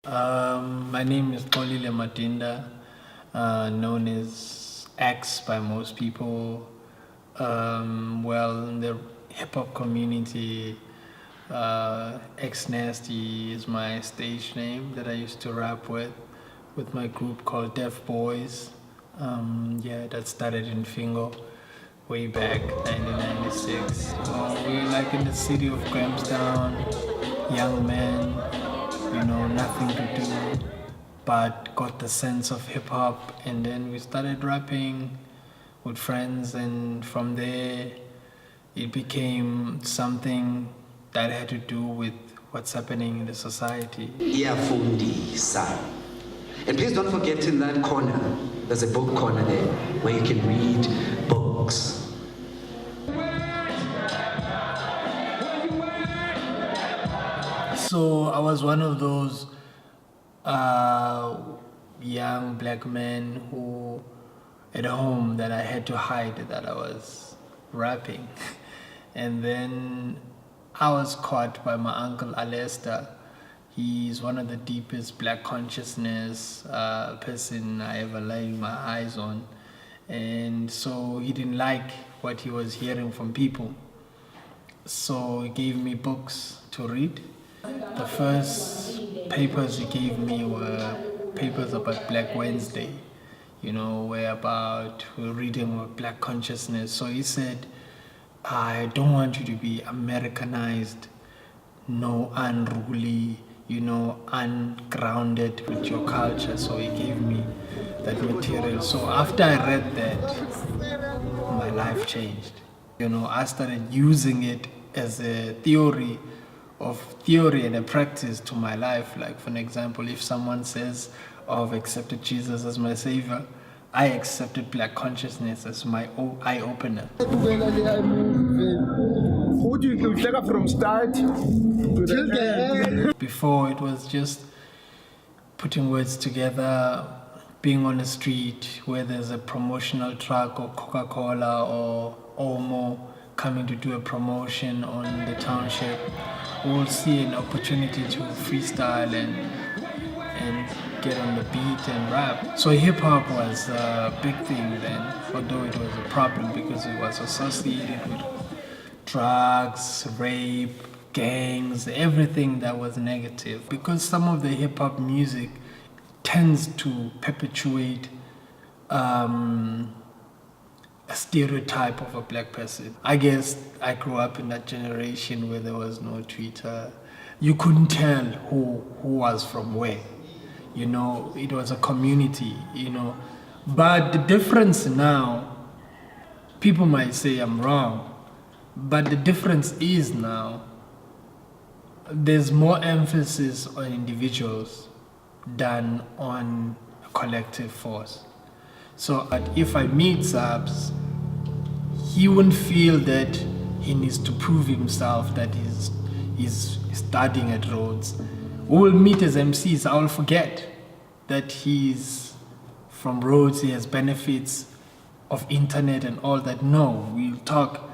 My name is Xolile Madinda, known as X by most people. In the hip hop community, X Nasty is my stage name that I used to rap with my group called Deaf Boys. That started in Fingo way back 1996. We're like in the city of Grahamstown, young men, nothing to do, but got the sense of hip hop, and then we started rapping with friends, and from there it became something that had to do with what's happening in the society. Iyafundisa. And please don't forget, in that corner, there's a book corner there where you can read books. So I was one of those young black men who at home that I had to hide that I was rapping. And then I was caught by my uncle Alester. He's one of the deepest black consciousness person I ever laid my eyes on. And so he didn't like what he was hearing from people. So he gave me books to read. The first papers he gave me were papers about Black Wednesday, we're reading about black consciousness. So he said, I don't want you to be Americanized, no unruly, ungrounded with your culture. So he gave me that material. So after I read that, my life changed. I started using it as a theory and a practice to my life. Like, for an example, if someone says, I've accepted Jesus as my savior, I accepted black consciousness as my eye-opener. Who do you take from start to the end? Before, it was just putting words together, being on the street where there's a promotional truck or Coca-Cola or Omo coming to do a promotion on the township. We'll see an opportunity to freestyle and get on the beat and rap. So hip-hop was a big thing then, although it was a problem because it was associated with drugs, rape, gangs, everything that was negative. Because some of the hip-hop music tends to perpetuate a stereotype of a black person. I guess I grew up in that generation where there was no Twitter. You couldn't tell who was from where. It was a community, But the difference now, people might say I'm wrong, but the difference is now there's more emphasis on individuals than on a collective force. So if I meet Zabs, he wouldn't feel that he needs to prove himself that he's studying at Rhodes. We will meet as MCs. I'll forget that he's from Rhodes, he has benefits of internet and all that. No, we'll talk.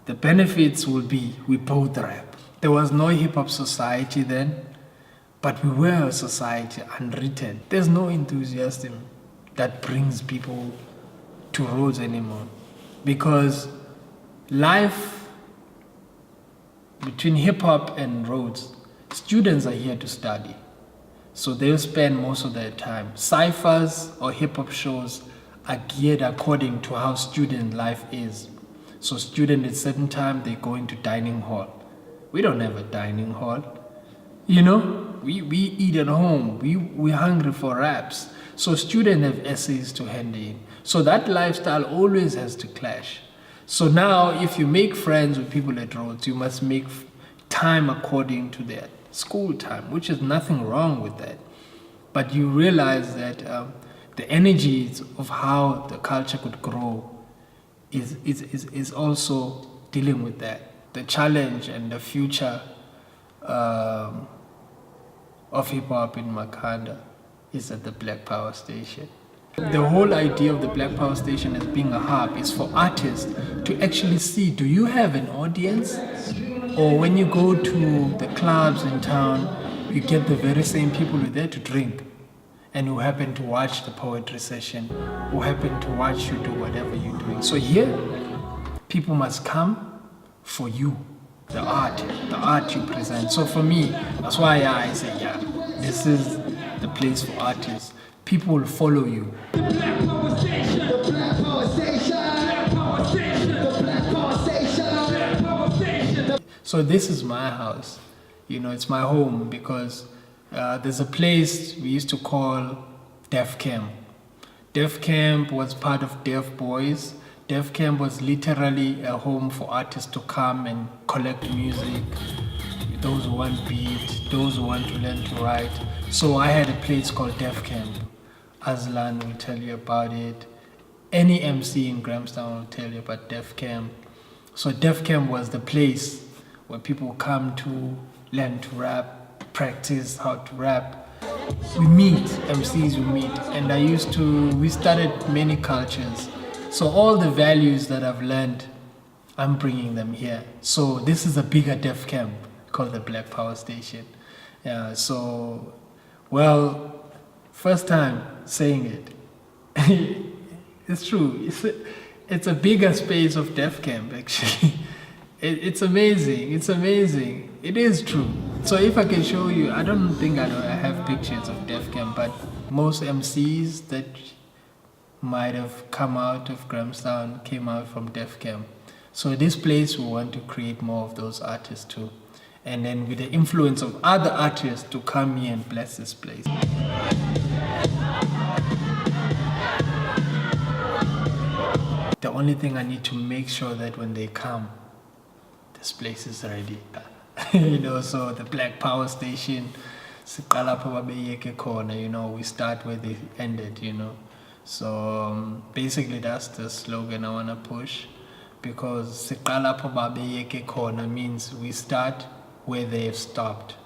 The benefits will be we both rap. There was no hip-hop society then, but we were a society unwritten. There's no enthusiasm that brings people to Rhodes anymore, because life between hip-hop and Rhodes, students are here to study, so they'll spend most of their time. Cyphers or hip-hop shows are geared according to how student life is. So student at certain time, they go into dining hall. We don't have a dining hall. We eat at home. We're hungry for raps. So students have essays to hand in. So that lifestyle always has to clash. So now if you make friends with people at Rhodes, you must make time according to their school time, which is nothing wrong with that. But you realize that the energies of how the culture could grow is also dealing with that. The challenge and the future of hip-hop in Makhanda is at the Black Power Station. The whole idea of the Black Power Station as being a hub is for artists to actually see, do you have an audience? Or when you go to the clubs in town, you get the very same people who are there to drink and who happen to watch the poetry session, who happen to watch you do whatever you're doing. So here, people must come for you, the art you present. So for me, that's why I say, yeah, this is the place for artists. People will follow you. The Black Power Station. The Black Power Station. Black Power Station. The Black Power Station. Black Power Station. So this is my house. You know, it's my home because there's a place we used to call Def Camp. Def Camp was part of Def Boys. Def Camp was literally a home for artists to come and collect music. Those who want beat, those who want to learn to write. So I had a place called Def Camp. Aslan will tell you about it. Any MC in Grahamstown will tell you about Def Camp. So Def Camp was the place where people come to learn to rap, practice how to rap. We meet, MCs we meet, and we started many cultures. So all the values that I've learned, I'm bringing them here. So this is a bigger Def Camp called the Black Power Station. Yeah, so, well, first time saying it. It's true. It's a bigger space of Def Camp, actually. It's amazing. It's amazing. It is true. So if I can show you, I don't think I have pictures of Def Camp, but most MCs that might have come out of Grahamstown came out from Def Camp. So this place, we want to create more of those artists too. And then with the influence of other artists to come here and bless this place. The only thing I need to make sure that when they come, this place is ready. You know, so the Black Power Station, you know, we start where they ended, you know. So basically that's the slogan I want to push, because means we start where they've stopped.